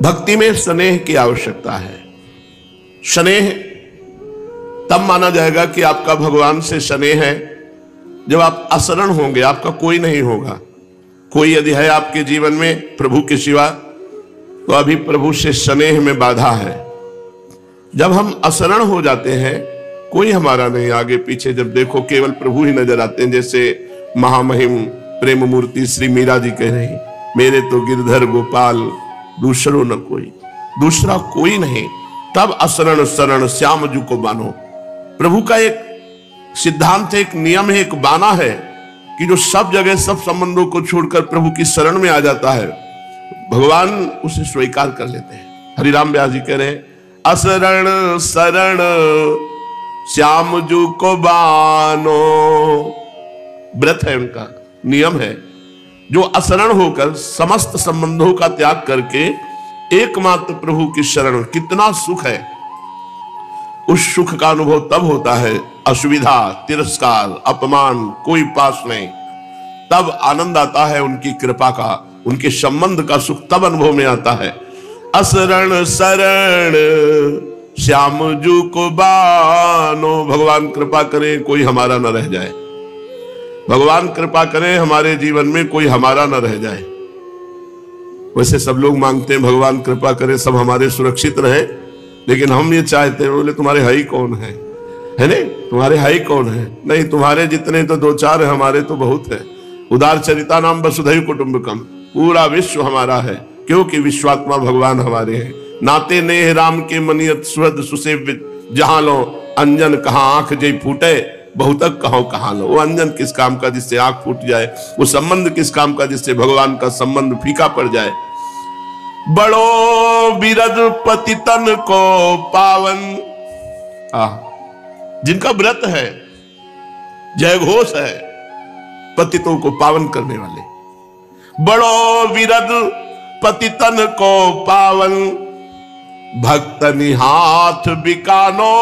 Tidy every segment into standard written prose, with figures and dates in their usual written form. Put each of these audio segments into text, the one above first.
भक्ति में स्नेह की आवश्यकता है। स्नेह तब माना जाएगा कि आपका भगवान से स्नेह है जब आप अशरण होंगे, आपका कोई नहीं होगा। कोई यदि है आपके जीवन में प्रभु के सिवा तो अभी प्रभु से स्नेह में बाधा है। जब हम अशरण हो जाते हैं, कोई हमारा नहीं आगे पीछे, जब देखो केवल प्रभु ही नजर आते हैं। जैसे महामहिम प्रेम मूर्ति श्री मीरा जी कह रही, मेरे तो गिरधर गोपाल दूसरो न कोई, दूसरा कोई नहीं। तब अशरण शरण श्याम जू को बानो। प्रभु का एक सिद्धांत है, एक नियम है, एक बाना है कि जो सब जगह सब संबंधों को छोड़कर प्रभु की शरण में आ जाता है, भगवान उसे स्वीकार कर लेते हैं। हरिराम व्यास जी कह रहे हैं, अशरण शरण श्याम जू को बानो। व्रत है उनका, नियम है, जो अशरण होकर समस्त संबंधों का त्याग करके एकमात्र प्रभु की शरण। कितना सुख है! उस सुख का अनुभव तब होता है, असुविधा, तिरस्कार, अपमान कोई पास नहीं, तब आनंद आता है उनकी कृपा का, उनके संबंध का सुख तब अनुभव में आता है। अशरण शरण श्याम जू को बानो। भगवान कृपा करें कोई हमारा न रह जाए, भगवान कृपा करें हमारे जीवन में कोई हमारा न रह जाए। वैसे सब लोग मांगते हैं भगवान कृपा करे सब हमारे सुरक्षित रहे, लेकिन हम ये चाहते हैं, बोले तुम्हारे हाई कौन है नहीं, तुम्हारे हाई कौन है? नहीं, तुम्हारे जितने तो दो चार है, हमारे तो बहुत है। उदार चरिता नाम वसुधैव कुटुंबकम, पूरा विश्व हमारा है, क्योंकि विश्वात्मा भगवान हमारे हैं। नाते नेह राम के मनियत सुहृद सुसेव्य, जहां लो अंजन कहां आंख जय फूटे, बहुतक कहो कहां लो। वो अंजन किस काम का जिससे आंख फूट जाए, वो संबंध किस काम का जिससे भगवान का संबंध फीका पड़ जाए। बड़ो बिरद पतितन को पावन, जिनका व्रत है, जय घोष है, पतितों को पावन करने वाले। बड़ो विरद पतितन को पावन, भक्तनि हाथ बिकानो।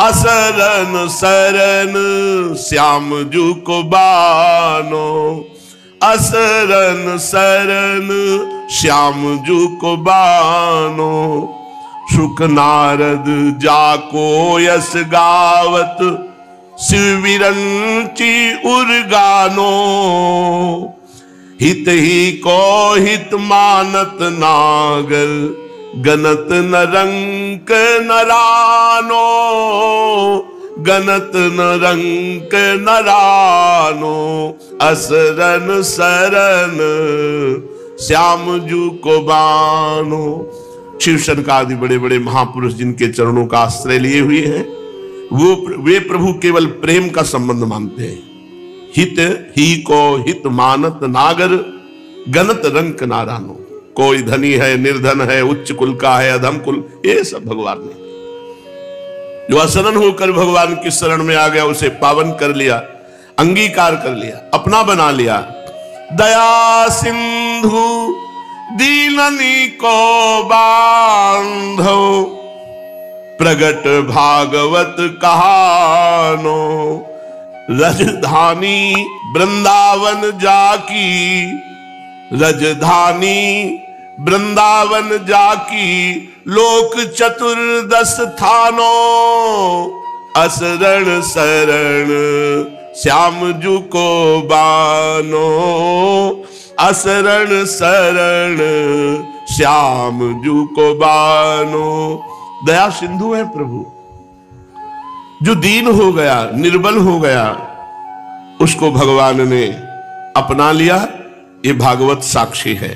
अशरण शरण श्याम जू को बानो। अशरण शरण श्याम जू को बानो। सुख नारद जाको यस गावत, शिव विरंची उर्गानो। हित ही को हित मानत नागर, गनत न रंक नरानो। गनत न रंक नरानो। अशरण शरण श्याम जू को बानो। शिव शनकादि बड़े बड़े महापुरुष जिनके चरणों का आश्रय लिए हुए हैं, वे प्रभु केवल प्रेम का संबंध मानते हैं। हित ही को हित मानत नागर, गनत रंक नारानो। कोई धनी है, निर्धन है, उच्च कुल का है, अधम कुल, ये सब भगवान ने। जो अशरण होकर भगवान की शरण में आ गया, उसे पावन कर लिया, अंगीकार कर लिया, अपना बना लिया। दया सिंधु दीननी को बांधो, प्रगट भागवत कहानो। रजधानी वृंदावन जाकी, रजधानी वृंदावन जाकी, लोक चतुर्दश थानो। अशरण शरण श्याम जू को बानो। अशरण शरण श्याम जू को बानो। दया सिंधु है प्रभु, जो दीन हो गया, निर्बल हो गया, उसको भगवान ने अपना लिया। ये भागवत साक्षी है।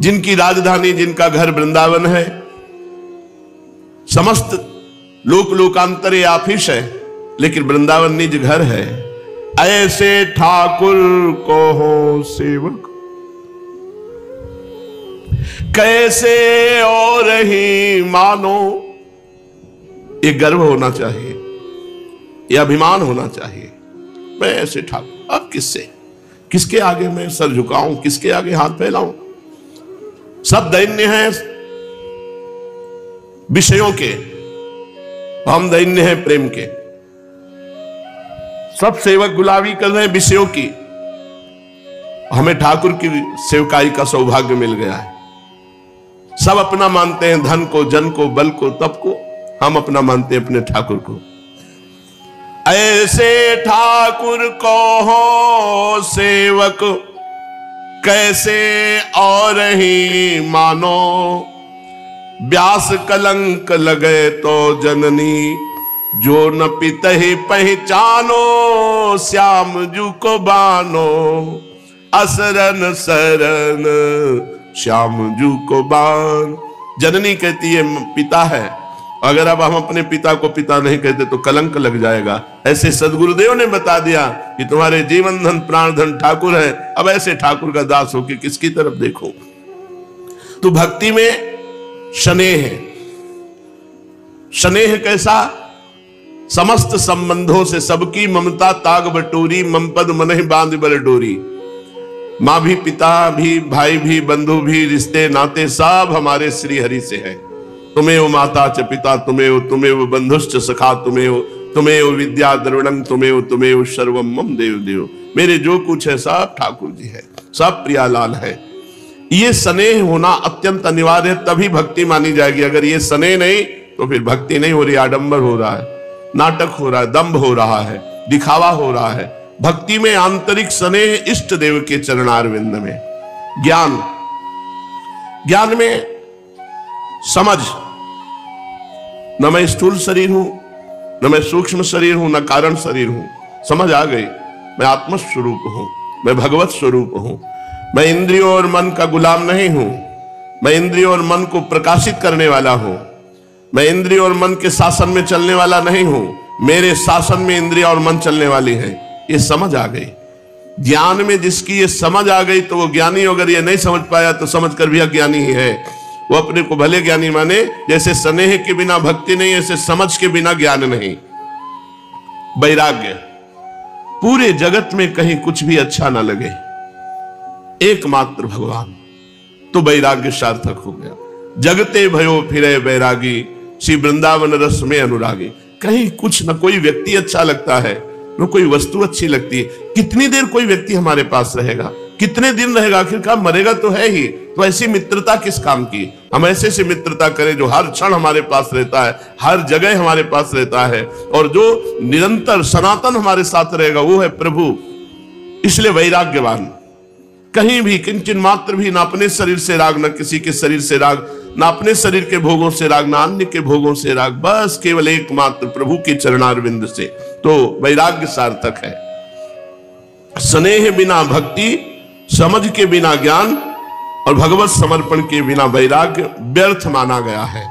जिनकी राजधानी, जिनका घर वृंदावन है, समस्त लोक लोकांतर ऑफिस है, लेकिन वृंदावन निज घर है। ऐसे ठाकुर को हो सेवक, कैसे और ही मानो। ये गर्व होना चाहिए, ये अभिमान होना चाहिए। मैं ऐसे ठाकुर, अब किससे, किसके आगे मैं सर झुकाऊं, किसके आगे हाथ फैलाऊं? सब दैन्य हैं विषयों के, हम दैन्य हैं प्रेम के। सब सेवक गुलामी कर रहे हैं विषयों की। हमें ठाकुर की सेवकाई का सौभाग्य मिल गया है। सब अपना मानते हैं, धन को, जन को, बल को, तप को। हम अपना मानते हैं अपने ठाकुर को। ऐसे ठाकुर को हो सेवक, कैसे और ही मानो। व्यास कलंक लगे तो जननी, जो न पितहि पहचानो। श्याम जू को बानो, असरन सरन श्याम जू को बान। जननी कहती है पिता है, अगर अब हम अपने पिता को पिता नहीं कहते तो कलंक लग जाएगा। ऐसे सदगुरुदेव ने बता दिया कि तुम्हारे जीवन धन प्राण धन ठाकुर है। अब ऐसे ठाकुर का दास होकर किसकी तरफ देखो। तो भक्ति में स्नेह है। स्नेह कैसा? समस्त संबंधों से सबकी ममता ताग बटोरी, मम पद मनहि बांध बर डोरी। माँ भी, पिता भी, भाई भी, बंधु भी, रिश्ते नाते सब हमारे श्री हरि से है। तुम्हें माता च पिता, तुम्हें बंधुश्च सखा, तुम्हें विद्या द्रविणं, तुम्हें सर्वम मम देव देव। मेरे जो कुछ है सब ठाकुर जी है, सब प्रियालाल है। ये स्नेह होना अत्यंत अनिवार्य है, तभी भक्ति मानी जाएगी। अगर ये स्नेह नहीं तो फिर भक्ति नहीं हो रही, आडंबर हो रहा है, नाटक हो रहा है, दंभ हो रहा है, दिखावा हो रहा है। भक्ति में आंतरिक स्नेह, इष्ट देव के चरणारविंद में। ज्ञान, ज्ञान में समझ, न मैं स्थूल शरीर हूं, न मैं सूक्ष्म शरीर हूं, न कारण शरीर हूं। समझ आ गई, मैं आत्म स्वरूप हूं, मैं भगवत स्वरूप हूं। मैं इंद्रियों और मन का गुलाम नहीं हूं, मैं इंद्रियों और मन को प्रकाशित करने वाला हूं। मैं इंद्रियों और मन के शासन में चलने वाला नहीं हूं, मेरे शासन में इंद्रिया और मन चलने वाली है। ये समझ आ गई। ज्ञान में जिसकी ये समझ आ गई तो वो ज्ञानी। अगर ये नहीं समझ पाया तो समझ कर भी अज्ञानी ही है। वो अपने को भले ज्ञानी माने। जैसे स्नेह के बिना भक्ति नहीं, ऐसे समझ के बिना ज्ञान नहीं। वैराग्य, पूरे जगत में कहीं कुछ भी अच्छा ना लगे, एकमात्र भगवान, तो वैराग्य सार्थक हो गया। जगते भयो फिरे वैरागी, श्री वृंदावन रस में अनुरागी। कहीं कुछ न कोई व्यक्ति अच्छा लगता है, न कोई वस्तु अच्छी लगती है। कितनी देर कोई व्यक्ति हमारे पास रहेगा, कितने दिन रहेगा, आखिरकार मरेगा तो है ही। तो ऐसी मित्रता किस काम की? हम ऐसे से मित्रता करें जो हर क्षण हमारे पास रहता है, हर जगह हमारे पास रहता है, और जो निरंतर सनातन हमारे साथ रहेगा वो है प्रभु। इसलिए वैराग्यवान, कहीं भी किंचन मात्र भी, ना अपने शरीर से राग, ना किसी के शरीर से राग, ना अपने शरीर के भोगों से राग, ना अन्य के भोगों से राग, बस केवल एकमात्र प्रभु के चरणारविंद से। तो वैराग्य सार्थक है। स्नेह बिना भक्ति, समझ के बिना ज्ञान और भगवत समर्पण के बिना वैराग्य व्यर्थ माना गया है।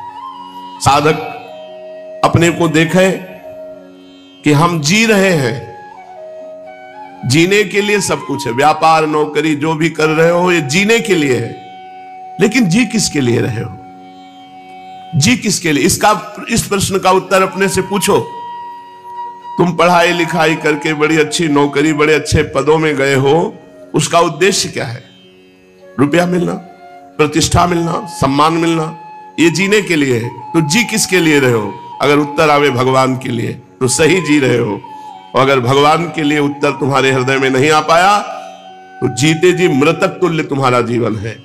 साधक अपने को देखे कि हम जी रहे हैं, जीने के लिए सब कुछ है। व्यापार, नौकरी जो भी कर रहे हो ये जीने के लिए है, लेकिन जी किसके लिए रहे हो? जी किसके लिए? इस प्रश्न का उत्तर अपने से पूछो। तुम पढ़ाई लिखाई करके बड़ी अच्छी नौकरी, बड़े अच्छे पदों में गए हो, उसका उद्देश्य क्या है? रुपया मिलना, प्रतिष्ठा मिलना, सम्मान मिलना, ये जीने के लिए है। तो जी किसके लिए रहे हो? अगर उत्तर आवे भगवान के लिए तो सही जी रहे हो, और अगर भगवान के लिए उत्तर तुम्हारे हृदय में नहीं आ पाया तो जीते जी मृतक तुल्य तुम्हारा जीवन है।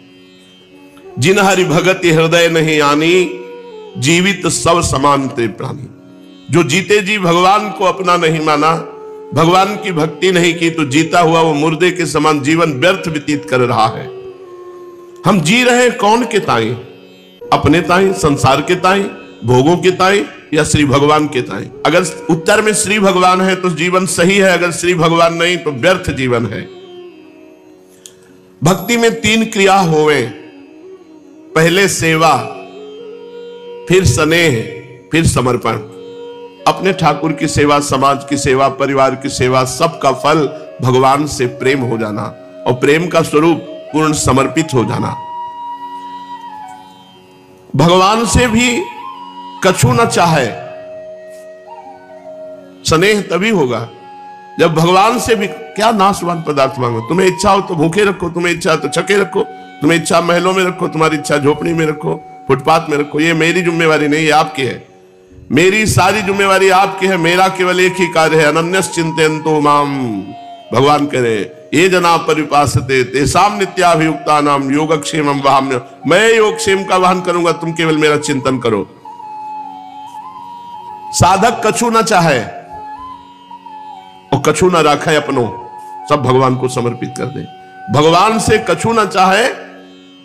जिन हरि भगति हृदय नहीं आनी, जीवित सब समान ते प्राणी। जो जीते जी भगवान को अपना नहीं माना, भगवान की भक्ति नहीं की, तो जीता हुआ वो मुर्दे के समान जीवन व्यर्थ व्यतीत कर रहा है। हम जी रहे कौन के ताई? अपने ताई, संसार के ताई, भोगों के ताई, या श्री भगवान के ताई? अगर उत्तर में श्री भगवान है तो जीवन सही है, अगर श्री भगवान नहीं तो व्यर्थ जीवन है। भक्ति में 3 क्रिया होवे, पहले सेवा, फिर स्नेह, फिर समर्पण। अपने ठाकुर की सेवा, समाज की सेवा, परिवार की सेवा, सबका फल भगवान से प्रेम हो जाना, और प्रेम का स्वरूप पूर्ण समर्पित हो जाना। भगवान से भी कछु न चाहे, स्नेह तभी होगा जब भगवान से भी क्या नाशवान पदार्थ मांगो। तुम्हें इच्छा हो तो भूखे रखो, तुम्हें इच्छा हो तो छके रखो, तुम्हें इच्छा महलों में रखो, तुम्हारी इच्छा झोपड़ी में रखो, फुटपाथ में रखो। ये मेरी जिम्मेवारी नहीं है, आपकी है। मेरी सारी जिम्मेवारी आपकी है। मेरा केवल एक ही कार्य है, अनन्यस चिंतयन्तो माम। भगवान कह रहे ये जना परिपासते तेसाम नित्याभियुक्ता नाम योगक्षेमम वहाम्य। मैं योगक्षेम का वहन करूंगा, तुम केवल मेरा चिंतन करो। साधक कछु न चाहे और कछु न राखे अपनो, सब भगवान को समर्पित कर दे। भगवान से कछु न चाहे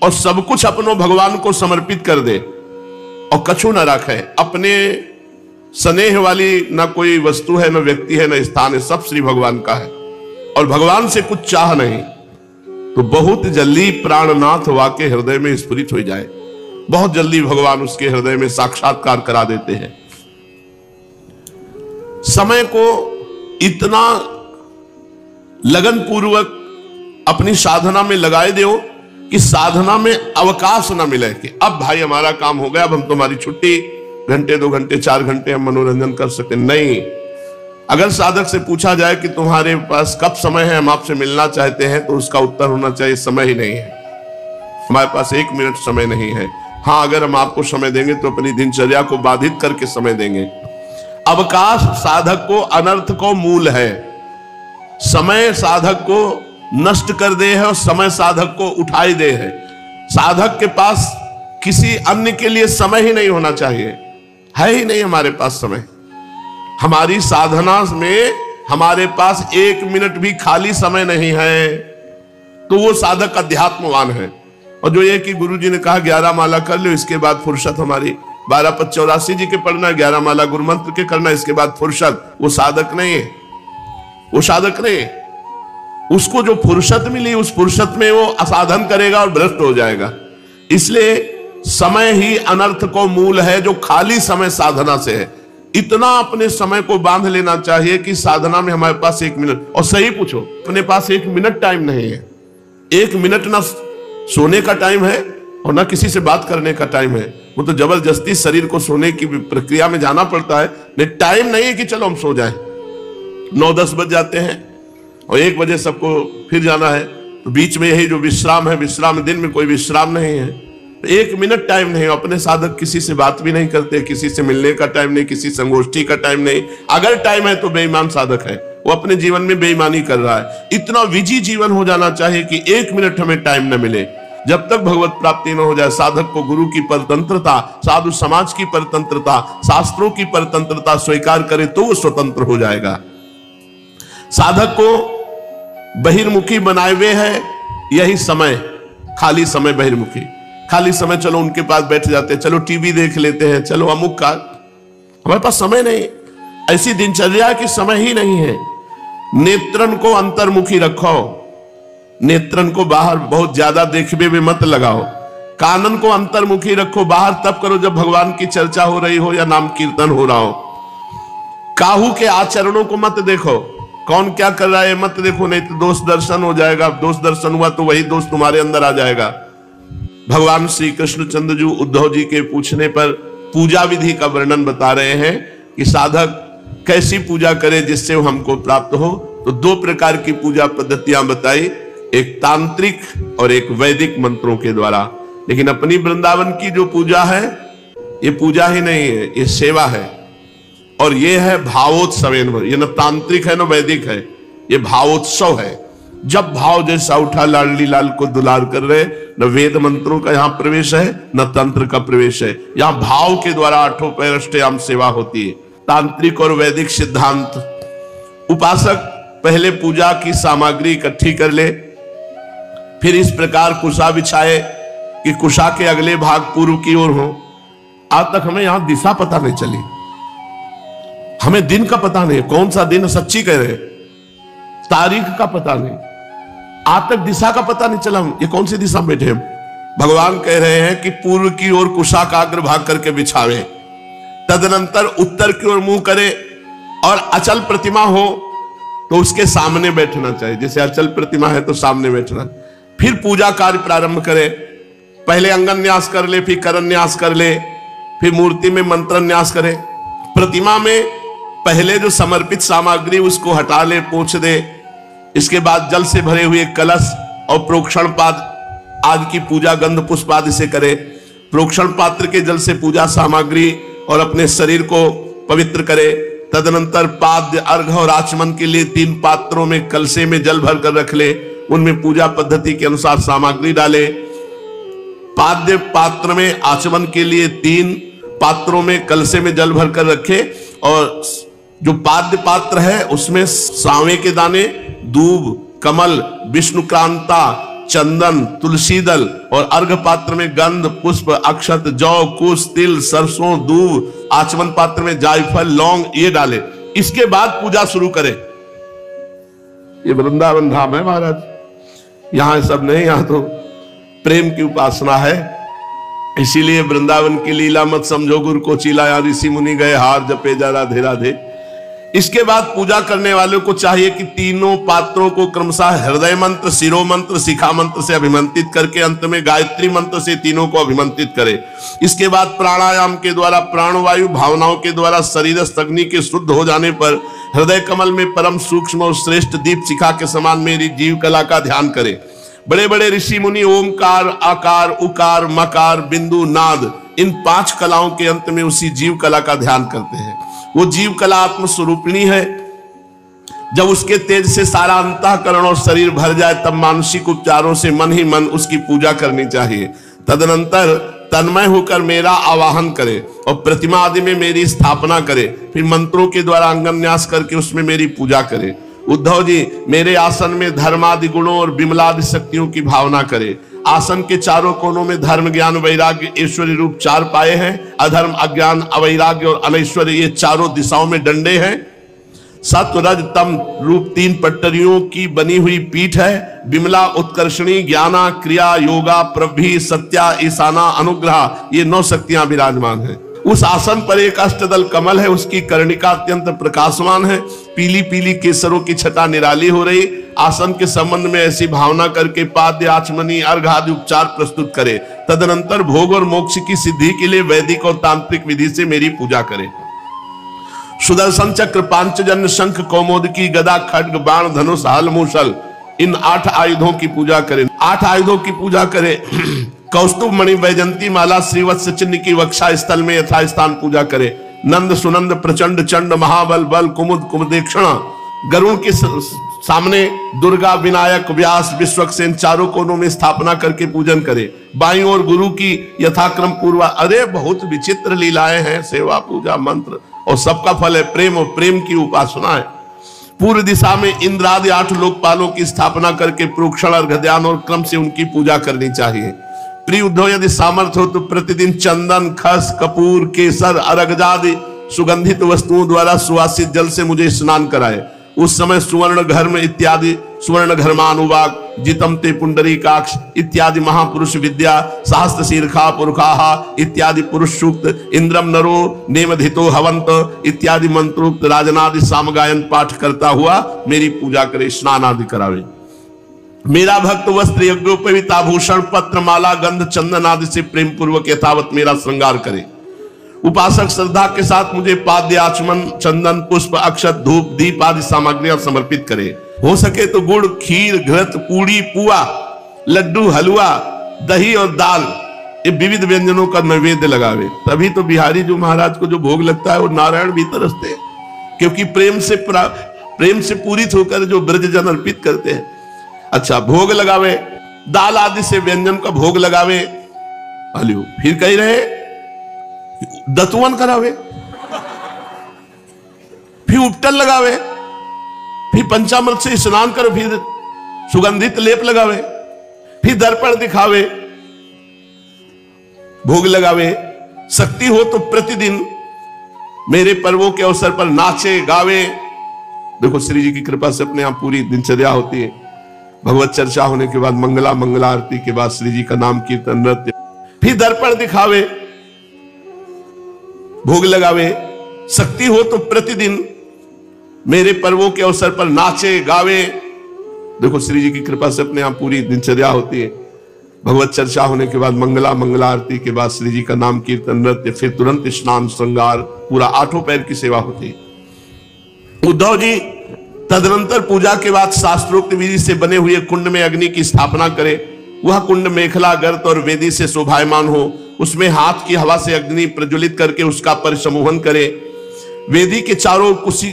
और सब कुछ अपनो भगवान को समर्पित कर दे और कछु न राखे। अपने स्नेह वाली ना कोई वस्तु है, ना व्यक्ति है, ना स्थान है, सब श्री भगवान का है और भगवान से कुछ चाह नहीं, तो बहुत जल्दी प्राणनाथ वाके हृदय में स्फुरित हो जाए। बहुत जल्दी भगवान उसके हृदय में साक्षात्कार करा देते हैं। समय को इतना लगन पूर्वक अपनी साधना में लगाए दो कि साधना में अवकाश ना मिले कि अब भाई हमारा काम हो गया, अब हम तुम्हारी छुट्टी, घंटे 2 घंटे 4 घंटे हम मनोरंजन कर सकते नहीं। अगर साधक से पूछा जाए कि तुम्हारे पास कब समय है, हम आपसे मिलना चाहते हैं, तो उसका उत्तर होना चाहिए समय ही नहीं है, हमारे पास 1 मिनट समय नहीं है। हाँ, अगर हम आपको समय देंगे तो अपनी दिनचर्या को बाधित करके समय देंगे। अवकाश साधक को अनर्थ को मूल है। समय साधक को नष्ट कर दे है और समय साधक को उठाई दे है। साधक के पास किसी अन्य के लिए समय ही नहीं होना चाहिए, है ही नहीं हमारे पास समय। हमारी साधना में हमारे पास 1 मिनट भी खाली समय नहीं है, तो वो साधक अध्यात्मवान है। और जो ये कि गुरुजी ने कहा 11 माला कर लो, इसके बाद फुर्सत हमारी 12/84 जी के पढ़ना, 11 माला गुरु मंत्र के करना, इसके बाद फुर्सत, वो साधक नहीं है। वो साधक नहीं, उसको जो फुर्सत मिली उस फुर्सत में वो असाधन करेगा और भ्रष्ट हो जाएगा। इसलिए समय ही अनर्थ को मूल है, जो खाली समय साधना से है। इतना अपने समय को बांध लेना चाहिए कि साधना में हमारे पास 1 मिनट, और सही पूछो, अपने पास 1 मिनट टाइम नहीं है। 1 मिनट ना सोने का टाइम है और ना किसी से बात करने का टाइम है। वो तो जबरदस्ती शरीर को सोने की प्रक्रिया में जाना पड़ता है, लेकिन टाइम नहीं है कि चलो हम सो जाएं। 9-10 बज जाते हैं और 1 बजे सबको फिर जाना है, तो बीच में यही जो विश्राम है, विश्राम, दिन में कोई विश्राम नहीं है। 1 मिनट टाइम नहीं। अपने साधक किसी से बात भी नहीं करते, किसी से मिलने का टाइम नहीं, किसी संगोष्ठी का टाइम नहीं। अगर टाइम है तो बेईमान साधक है, वो अपने जीवन में बेईमानी कर रहा है। इतना विजी जीवन हो जाना चाहिए कि 1 मिनट हमें टाइम न मिले। जब तक भगवत प्राप्ति न हो जाए, साधक को गुरु की परतंत्रता, साधु समाज की परतंत्रता, शास्त्रों की परतंत्रता स्वीकार करे तो वो स्वतंत्र हो जाएगा। साधक को बहिर्मुखी बनाए हुए है यही समय, खाली समय बहिर्मुखी। खाली समय चलो उनके पास बैठ जाते हैं, चलो टीवी देख लेते हैं, चलो अमुक का, हमारे पास समय नहीं। ऐसी दिनचर्या की समय ही नहीं है। नेत्रन को अंतर्मुखी रखो, नेत्रन को बाहर बहुत ज्यादा देखने में मत लगाओ। कानन को अंतर्मुखी रखो, बाहर तब करो जब भगवान की चर्चा हो रही हो या नाम कीर्तन हो रहा हो। काहू के आचरणों को मत देखो, कौन क्या कर रहा है मत देखो, नहीं तो दोष दर्शन हो जाएगा। दोष दर्शन हुआ तो वही दोष तुम्हारे अंदर आ जाएगा। भगवान श्री कृष्णचंद्र जी उद्धव जी के पूछने पर पूजा विधि का वर्णन बता रहे हैं कि साधक कैसी पूजा करे जिससे वो हमको प्राप्त हो। तो 2 प्रकार की पूजा पद्धतियां बताई, एक तांत्रिक और एक वैदिक मंत्रों के द्वारा। लेकिन अपनी वृंदावन की जो पूजा है, ये पूजा ही नहीं है, ये सेवा है। और ये है भावोत्सव, ये न तांत्रिक है न वैदिक है, ये भावोत्सव है। जब भाव जैसा उठा, लाडली लाल को दुलार कर रहे, न वेद मंत्रों का यहां प्रवेश है न तंत्र का प्रवेश है। यहां भाव के द्वारा 8 पैरष्टयाम सेवा होती है। तांत्रिक और वैदिक सिद्धांत, उपासक पहले पूजा की सामग्री इकट्ठी कर ले, फिर इस प्रकार कुशा बिछाए कि कुशा के अगले भाग पूर्व की ओर हो। आज तक हमें यहां दिशा पता नहीं चली, हमें दिन का पता नहीं, कौन सा दिन, सच्ची कह रहे, तारीख का पता नहीं, आज तक दिशा का पता नहीं चला ये कौन सी दिशा में बैठे हम। भगवान कह रहे हैं कि पूर्व की ओर कुशा का अग्र भाग करके बिछावे, तदनंतर उत्तर की ओर मुंह करे, और अचल प्रतिमा हो तो उसके सामने बैठना चाहिए। जैसे अचल प्रतिमा है तो सामने बैठना। फिर पूजा कार्य प्रारंभ करे, पहले अंगन न्यास कर ले, फिर करन न्यास कर ले, फिर मूर्ति में मंत्र न्यास करे। प्रतिमा में पहले जो समर्पित सामग्री उसको हटा ले, पोंछ दे। इसके बाद जल से भरे हुए कलश और प्रोक्षण पाद आज की पूजा गंध पुष्प आदि से करे। प्रोक्षण पात्र के जल से पूजा सामग्री और अपने शरीर को पवित्र करे। तदनंतर पाद्य, अर्घ और आचमन के लिए 3 पात्रों में कलशे में जल भर कर रख ले। उनमें पूजा पद्धति के अनुसार सामग्री डाले। पाद्य पात्र में आचमन के लिए 3 पात्रों में कलशे में जल भर कर रखे, और जो पाद्य पात्र है उसमें सांवे के दाने, दूब, कमल, विष्णुक्रांता, चंदन, तुलसी दल, और अर्घ पात्र में गंध, पुष्प, अक्षत, जौ, कुश, तिल, सरसों, दूब, आचमन पात्र में जायफल, लौंग ये डाले। इसके बाद पूजा शुरू करें। ये वृंदावन धाम है महाराज, यहां सब नहीं, यहां तो प्रेम की उपासना है। इसीलिए वृंदावन की लीला मत समझो गुरु को चीला, या ऋषि मुनि गए हार जपे जा राधे राधे। इसके बाद पूजा करने वालों को चाहिए कि तीनों पात्रों को क्रमशः हृदय मंत्र, शिरो मंत्र, शिखा मंत्र से अभिमंत्रित करके अंत में गायत्री मंत्र से तीनों को अभिमंत्रित करे। इसके बाद प्राणायाम के द्वारा, प्राणवायु भावनाओं के द्वारा शरीरस्थ अग्नि के शुद्ध हो जाने पर हृदय कमल में परम सूक्ष्म और श्रेष्ठ दीप शिखा के समान मेरी जीव कला का ध्यान करे। बड़े बड़े ऋषि मुनि ओमकार, आकार, उकार, मकार, बिंदु, नाद, इन 5 कलाओं के अंत में उसी जीव कला का ध्यान करते हैं। वो जीव कला आत्म स्वरूपिणी है। जब उसके तेज से सारा अंतःकरण और शरीर भर जाए तब मानसिक उपचारों से मन ही मन उसकी पूजा करनी चाहिए। तदनंतर तन्मय होकर मेरा आवाहन करे और प्रतिमा आदि में मेरी स्थापना करे। फिर मंत्रों के द्वारा अंगन्यास करके उसमें मेरी पूजा करे। उद्धव जी, मेरे आसन में धर्मादि गुणों और विमलादि शक्तियों की भावना करे। आसन के चारों कोनों में धर्म, ज्ञान, वैराग्य, ऐश्वर्य रूप 4 पाए हैं। अधर्म, अज्ञान, अवैराग्य और अनैश्वर्य ये चारों दिशाओं में डंडे हैं। सत्व, रज, तम रूप 3 पट्टरियों की बनी हुई पीठ है। विमला, उत्कर्षणी, ज्ञाना, क्रिया, योगा, प्रभि, सत्या, ईशाना, अनुग्रह ये 9 शक्तियां विराजमान हैं। उस आसन पर एक अष्टदल कमल है, उसकी कर्णिका अत्यंत प्रकाशमान है। पीली पीली केसरों की छटा निराली हो रही। आसन के संबंध में ऐसी भावना करके पाद्य, आचमनी, अर्घ आदि उपचार प्रस्तुत करे। तदनंतर भोग और मोक्ष की सिद्धि के लिए वैदिक और तांत्रिक विधि से मेरी पूजा करे। सुदर्शन चक्र, पांचजन्य, शंख, कौमोदकी, गदा, खड्ग, बाण, धनुष, हल, मूसल, इन 8 आयुधों की पूजा करें। 8 आयुधों की पूजा करें। कौस्तुभ मणि, वैजंती माला, श्रीवत्स चिन्ह की वक्षा स्थल में यथास्थान पूजा करे। नंद, सुनंद, प्रचंड, चंड, महाबल, बल, कुमुद, कुमुदेक्षण, गरुड़ के सामने दुर्गा, विनायक, व्यास, विश्वक्सेन चारों कोनों में स्थापना करके पूजन करे। बाईं ओर गुरु की यथाक्रम पूर्वा। अरे बहुत विचित्र लीलाएं हैं, सेवा, पूजा, मंत्र, और सबका फल है प्रेम, और प्रेम की उपासना है। पूर्व दिशा में इंद्र आदि 8 लोकपालों की स्थापना करके प्रोक्षण, अर्घ, ध्यान और क्रम से उनकी पूजा करनी चाहिए। प्रिय उद्धव, यदि सामर्थ्य हो तो प्रतिदिन चंदन, खस, कपूर, केसर, अरगजादि सुगंधित वस्तुओं द्वारा सुवासित जल से मुझे स्नान कराए। उस समय सुवर्ण घर्म इत्यादि, सुवर्ण घर्मानुवाक, जितमते, पुंडरीकाक्ष इत्यादि महापुरुष विद्या, सहस्त्र शीर्षा पुरुषाहा इत्यादि पुरुष सूक्त, इंद्रम नरो नेमधितो हवंत इत्यादि मंत्रोक्त राजनादि सामगायन पाठ करता हुआ मेरी पूजा करे, स्नान आदि करावे। मेरा भक्त वस्त्र, यज्ञोपवीत, आभूषण, पत्र, माला, गंध, चंदन आदि से प्रेम पूर्वक यथावत मेरा श्रृंगार करे। उपासक श्रद्धा के साथ मुझे पाद्य, आचमन, चंदन, पुष्प, अक्षत, धूप, दीप आदि सामग्रियां समर्पित करे। हो सके तो गुड़, खीर, घृत, पूड़ी, पुआ, लड्डू, हलवा, दही और दाल ये विविध व्यंजनों का नैवेद्य लगावे। तभी तो बिहारी जो महाराज को जो भोग लगता है वो नारायण भी तरसते हैं, क्योंकि प्रेम से पूरित होकर जो ब्रजजन अर्पित करते हैं। अच्छा, भोग लगावे, दाल आदि से व्यंजन का भोग लगावे। फिर कह रहे दतुवन करावे, फिर उपटन लगावे, फिर पंचामृत से स्नान कर, फिर सुगंधित लेप लगावे, फिर दर्पण दिखावे, भोग लगावे। शक्ति हो तो प्रतिदिन मेरे पर्वों के अवसर पर नाचे गावे। देखो श्री जी की कृपा से अपने यहां पूरी दिनचर्या होती है। भगवत चर्चा होने के बाद मंगला आरती के बाद श्री जी का नाम कीर्तन, नृत्य, फिर दर्पण दिखावे, भोग लगावे। शक्ति हो तो प्रतिदिन मेरे पर्वों के अवसर पर नाचे गावे। देखो श्री जी की कृपा से अपने यहां पूरी दिनचर्या होती है। भगवत चर्चा होने के बाद मंगला आरती के बाद श्री जी का नाम कीर्तन, नृत्य, फिर तुरंत स्नान, श्रृंगार, पूरा 8 पैर की सेवा होती है। उद्धव जी, तदनंतर पूजा के बाद शास्त्रोक्त विधि से बने हुए कुंड में अग्नि की स्थापना करे। वह कुंड मेखला, गर्त और वेदी से शोभायमान हो। उसमें हाथ की हवा से अग्नि प्रज्वलित करके उसका परिसमूहन करे। वेदी के चारों ओर कुशी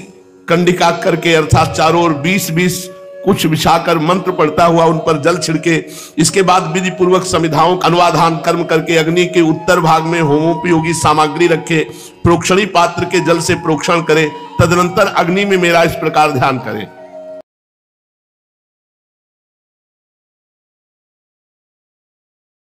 कंडिका करके, अर्थात चारों ओर 20-20 कुछ बिछाकर मंत्र पढ़ता हुआ उन पर जल छिड़के। इसके बाद विधि पूर्वक समिधाओं का अनुवाधान कर्म करके अग्नि के उत्तर भाग में होमोपयोगी सामग्री रखे, प्रोक्षणी पात्र के जल से प्रोक्षण करे। तदनंतर अग्नि में मेरा इस प्रकार ध्यान करें।